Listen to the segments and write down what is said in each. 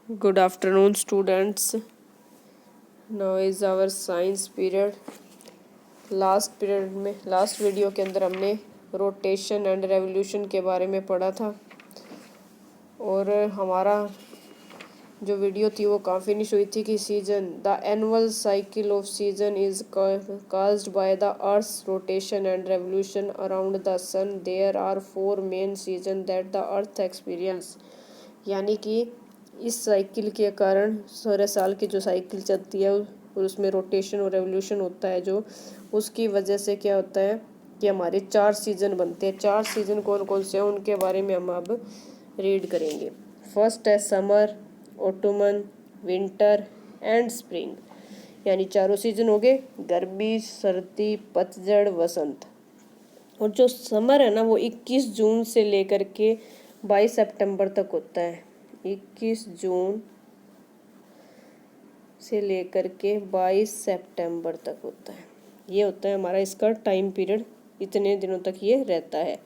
Good afternoon, students. Now is our science period. Last video के अंदर हमने rotation and revolution के बारे में पढ़ा था और हमारा जो वीडियो थी वो कहाँ फिनिश हुई थी कि season the annual cycle of season is caused by the earth's rotation and revolution around the sun. There are 4 main season that the earth experience. यानी कि इस साइकिल के कारण सारे साल की जो साइकिल चलती है और उसमें रोटेशन और रेवोल्यूशन होता है जो उसकी वजह से क्या होता है कि हमारे 4 सीज़न बनते हैं. 4 सीज़न कौन कौन से हैं उनके बारे में हम अब रीड करेंगे. फर्स्ट है summer, Ottoman, winter and spring. यानी चारों सीज़न हो गए, गर्मी, सर्दी, पतझड़, वसंत. और जो समर है ना वो 21 जून से लेकर के 22 सितंबर तक होता है. 21 जून से लेकर के 22 सितंबर तक होता है. ये होता है हमारा इसका टाइम पीरियड, इतने दिनों तक ये रहता है.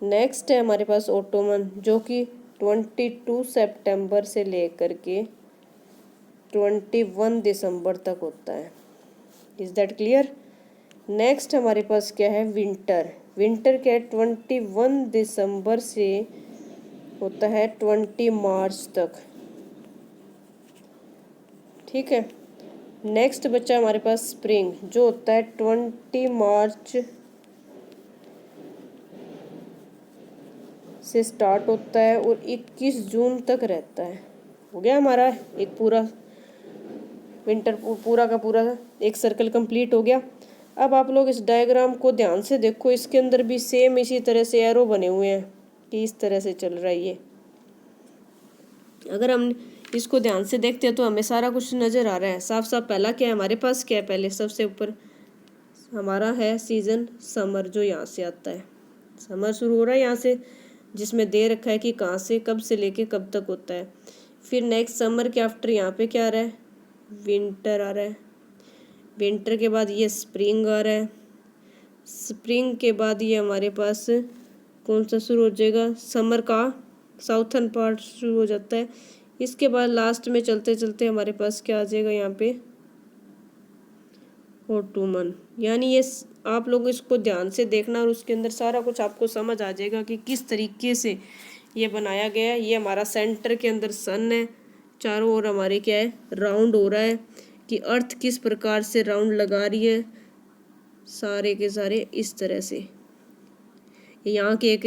नेक्स्ट है हमारे पास ऑटोमन जो कि 22 सितंबर से लेकर के 21 दिसंबर तक होता है. Is that clear. नेक्स्ट हमारे पास क्या है विंटर. विंटर क्या है 21 दिसंबर से होता है 20 मार्च तक. ठीक है. नेक्स्ट बच्चा हमारे पास स्प्रिंग जो होता है 20 मार्च से स्टार्ट होता है और 21 जून तक रहता है. हो गया हमारा एक पूरा विंटर पूरा का पूरा एक सर्कल कंप्लीट हो गया. अब आप लोग इस डायग्राम को ध्यान से देखो, इसके अंदर भी सेम इसी तरह से एरो बने हुए हैं कि इस तरह से चल रहा है ये. अगर हम इसको ध्यान से देखते हैं तो हमें सारा कुछ नज़र आ रहा है साफ साफ. पहला क्या है हमारे पास, क्या है पहले सबसे ऊपर हमारा है सीज़न समर जो यहाँ से आता है. समर शुरू हो रहा है यहाँ से, जिसमें दे रखा है कि कहाँ से कब से लेके कब तक होता है. फिर नेक्स्ट समर के आफ्टर यहाँ पे क्या आ रहा है, विंटर आ रहा है. विंटर के बाद ये स्प्रिंग आ रहा है. स्प्रिंग के बाद ये हमारे पास कौन सा शुरू हो जाएगा, समर का साउथर्न पार्ट शुरू हो जाता है. इसके बाद लास्ट में चलते चलते हमारे पास क्या आ जाएगा यहाँ पे, ऑटोमन. यानी ये आप लोग इसको ध्यान से देखना और उसके अंदर सारा कुछ आपको समझ आ जाएगा कि किस तरीके से ये बनाया गया है. ये हमारा सेंटर के अंदर सन है, चारों ओर हमारे क्या है राउंड हो रहा है कि अर्थ किस प्रकार से राउंड लगा रही है सारे के सारे इस तरह से. यहाँ के एक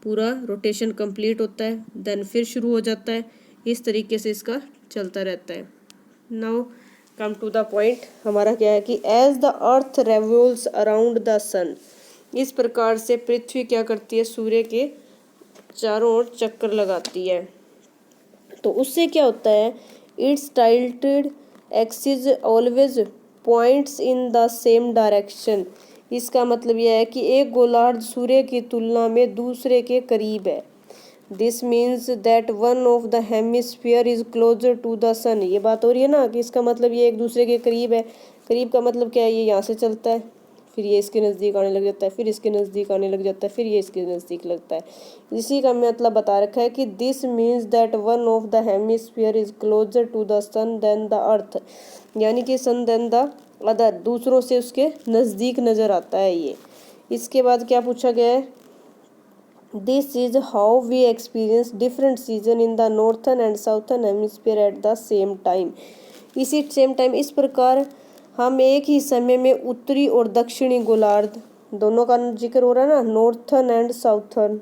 पूरा रोटेशन कंप्लीट होता है, देन फिर शुरू हो जाता है. इस तरीके से इसका चलता रहता है. Now come to the point. हमारा क्या है कि as the earth revolves around the sun. इस प्रकार से पृथ्वी क्या करती है, सूर्य के चारों ओर चक्कर लगाती है. तो उससे क्या होता है, it's tilted axis always points in the same direction. इसका मतलब यह है कि एक गोलार्ध सूर्य की तुलना में दूसरे के करीब है. This means that one of the hemisphere is closer to the sun. ये बात हो रही है ना कि इसका मतलब ये एक दूसरे के करीब है. करीब का मतलब क्या है, ये यहाँ से चलता है, फिर ये इसके नज़दीक आने लग जाता है, फिर इसके नज़दीक आने लग जाता है, फिर ये इसके नज़दीक लगता है. इसी का मतलब बता रखा है कि this means that one of the hemisphere is closer to the sun than the earth. यानी कि सन देन द अदर, दूसरों से उसके नज़दीक नज़र आता है ये. इसके बाद क्या पूछा गया है, this is how we experience different season in the northern and southern hemisphere at the same time. इसी सेम टाइम इस प्रकार हम एक ही समय में उत्तरी और दक्षिणी गोलार्ध दोनों का जिक्र हो रहा है ना, नॉर्थन एंड साउथर्न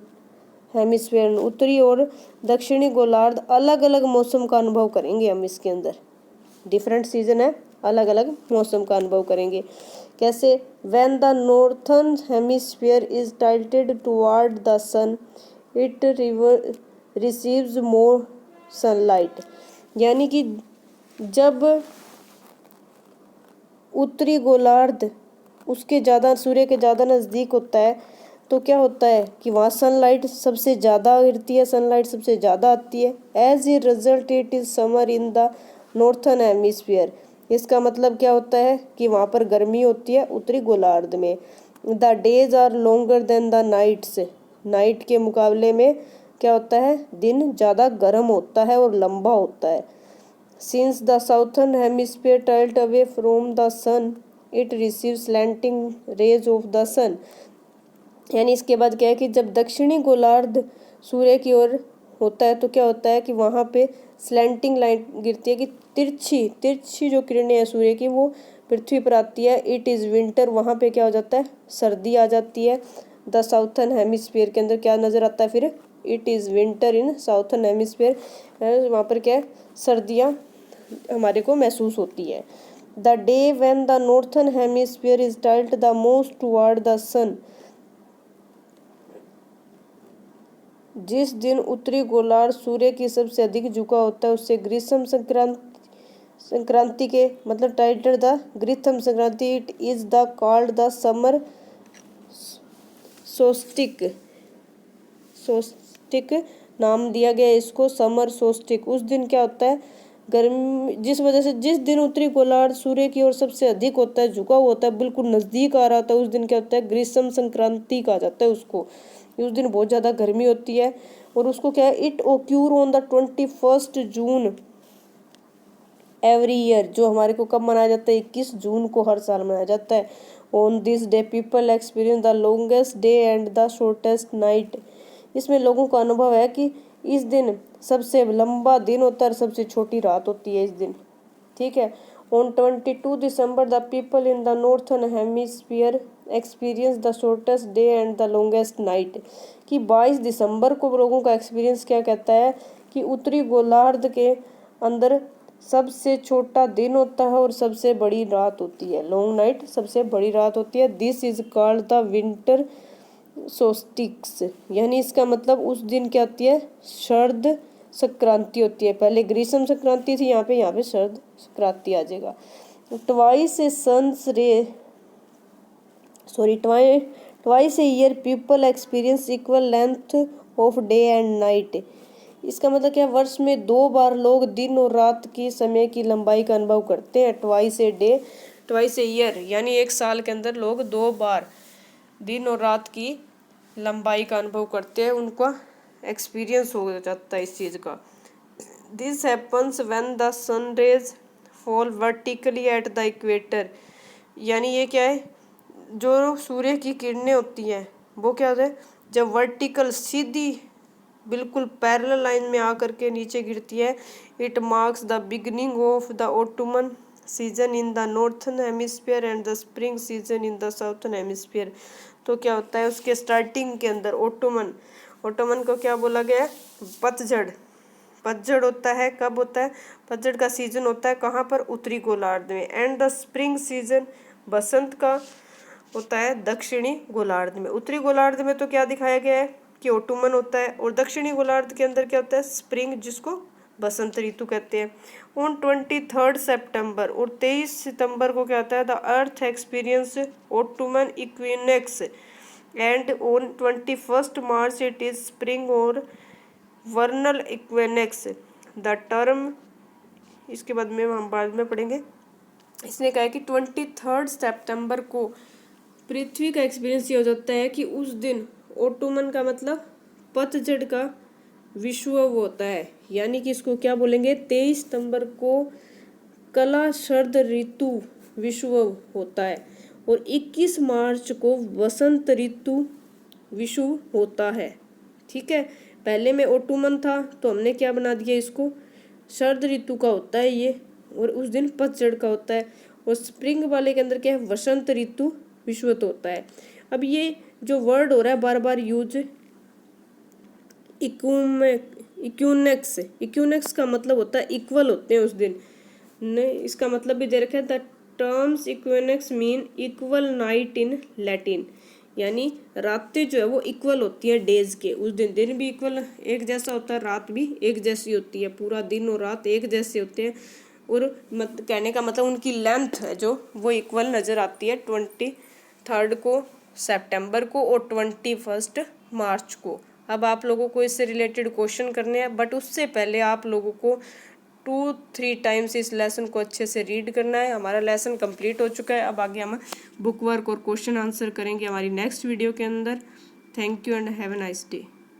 हेमिस्फीयर, उत्तरी और दक्षिणी गोलार्ध अलग अलग मौसम का अनुभव करेंगे हम. इसके अंदर डिफरेंट सीजन है, अलग अलग मौसम का अनुभव करेंगे. कैसे, when the northern hemisphere is tilted toward the sun it receives more sunlight. यानी कि जब उत्तरी गोलार्ध उसके ज़्यादा सूर्य के ज़्यादा नज़दीक होता है तो क्या होता है कि वहाँ सनलाइट सबसे ज़्यादा गिरती है, सनलाइट सबसे ज़्यादा आती है. As a result it is summer in the northern hemisphere. इसका मतलब क्या होता है कि वहाँ पर गर्मी होती है उत्तरी गोलार्ध में. The days are longer than the nights. Night के मुकाबले में क्या होता है, दिन ज़्यादा गर्म होता है और लंबा होता है। Since the southern hemisphere tilt away from the sun it receive slanting rays of the sun. यानी इसके बाद क्या है कि जब दक्षिणी गोलार्ध सूर्य की ओर होता है तो क्या होता है कि वहाँ पे स्लैंटिंग लाइट गिरती है कि तिरछी तिरछी जो किरणें हैं सूर्य की वो पृथ्वी पर आती है। इट इज़ विंटर, वहाँ पे क्या हो जाता है, सर्दी आ जाती है। द साउथर्न हेमिस्फीयर के अंदर क्या नज़र आता है फिर, it is winter in southern hemisphere, वहाँ पर क्या है, सर्दियाँ हमारे को महसूस होती है। The day when the northern hemisphere is tilt the most toward the sun, जिस दिन उत्तरी गोलार्ध सूर्य की सबसे अधिक झुका होता है उससे ग्रीष्म संक्रांति के मतलब टाइटल द ग्रीष्म संक्रांति। It is the called the summer सोस्टिक नाम दिया गया इसको, समर सोस्टिक। उस दिन क्या होता है, गर्मी, जिस वजह से जिस दिन उत्तरी गोलार्ध सूर्य की ओर सबसे अधिक होता है, झुका हुआ होता है, बिल्कुल नज़दीक आ रहा होता है, उस दिन क्या होता है, ग्रीष्म संक्रांति कहा जाता है उसको। उस दिन बहुत ज़्यादा गर्मी होती है और उसको क्या है, it occur on the 21 June every year, जो हमारे को कब मनाया जाता है, 21 जून को हर साल मनाया जाता है। On this day people experience the longest day and the shortest night. इसमें लोगों का अनुभव है कि इस दिन सबसे लंबा दिन होता है और सबसे छोटी रात होती है इस दिन, ठीक है। On 22 December the people in the northern hemisphere experience the shortest day and the longest night. कि 22 दिसंबर को लोगों का एक्सपीरियंस क्या कहता है कि उत्तरी गोलार्ध के अंदर सबसे छोटा दिन होता है और सबसे बड़ी रात होती है, लॉन्ग नाइट, सबसे बड़ी रात होती है। This is called the winter सोस्टिक्स, यानी इसका मतलब उस दिन क्या होती है, शरद संक्रांति होती है। पहले ग्रीष्म संक्रांति थी, यहाँ पे शरद संक्रांति आ जाएगा। ट्वाइस ए सन्स रे twice a year people experience equal length of day and night. इसका मतलब क्या, वर्ष में 2 बार लोग दिन और रात की समय की लंबाई का अनुभव करते हैं। Twice a day, twice a year, यानी एक साल के अंदर लोग 2 बार दिन और रात की लंबाई का अनुभव करते हैं, उनका एक्सपीरियंस हो जाता है इस चीज़ का। This happens when the sun rays fall vertically at the equator. यानी ये क्या है, जो सूर्य की किरणें होती हैं वो क्या होता है, जब वर्टिकल सीधी बिल्कुल पैरेलल लाइन में आकर के नीचे गिरती है। It marks the beginning of the ottoman season in the northern hemisphere and the spring season in the southern hemisphere. तो क्या होता है, उसके स्टार्टिंग के अंदर ऑटमन को क्या बोला गया है, पतझड़ होता है। कब होता है, पतझड़ का सीजन होता है कहाँ पर, उत्तरी गोलार्ध में। एंड द स्प्रिंग सीजन, बसंत का होता है दक्षिणी गोलार्ध में। उत्तरी गोलार्ध में तो क्या दिखाया गया है कि ऑटमन होता है, और दक्षिणी गोलार्ध के अंदर क्या होता है, स्प्रिंग, जिसको बसंत ऋतु कहते हैं। ऑन 23 सितंबर और 23 सितंबर को क्या होता है, the earth experience autumn equinox and on 21 March it is spring और वर्नल इक्विनेक्स। द टर्म, इसके बाद में हम बाद में पढ़ेंगे। इसने कहा है कि 23 सितंबर को पृथ्वी का एक्सपीरियंस ये हो जाता है कि उस दिन ऑटमन का मतलब पतझड़ का विषुवव होता है, यानी कि इसको क्या बोलेंगे, 23 सितंबर को कला शरद ऋतु विषुवव होता है और 21 मार्च को वसंत ऋतु विषुव होता है, ठीक है। पहले में ऑटमन था तो हमने क्या बना दिया, इसको शरद ऋतु का होता है ये, और उस दिन पतझड़ का होता है। और स्प्रिंग वाले के अंदर क्या है, वसंत ऋतु विषुवत होता है। अब ये जो वर्ड हो रहा है बार बार यूज, इक्यूनेक्स का मतलब होता है इक्वल होते हैं उस दिन, नहीं इसका मतलब भी दे रखा है। The terms equinox mean equal night in Latin, यानी रातें जो है वो इक्वल होती है डेज के, उस दिन भी इक्वल एक जैसा होता है, रात भी एक जैसी होती है, पूरा दिन और रात एक जैसे होते हैं। और कहने का मतलब उनकी लेंथ है जो वो इक्वल नज़र आती है 23 को सितंबर को और 21 मार्च को। अब आप लोगों को इससे रिलेटेड क्वेश्चन करने हैं, बट उससे पहले आप लोगों को 2-3 टाइम्स इस लेसन को अच्छे से रीड करना है। हमारा लेसन कंप्लीट हो चुका है, अब आगे हम बुक वर्क और क्वेश्चन आंसर करेंगे हमारी नेक्स्ट वीडियो के अंदर। Thank you and have a nice day.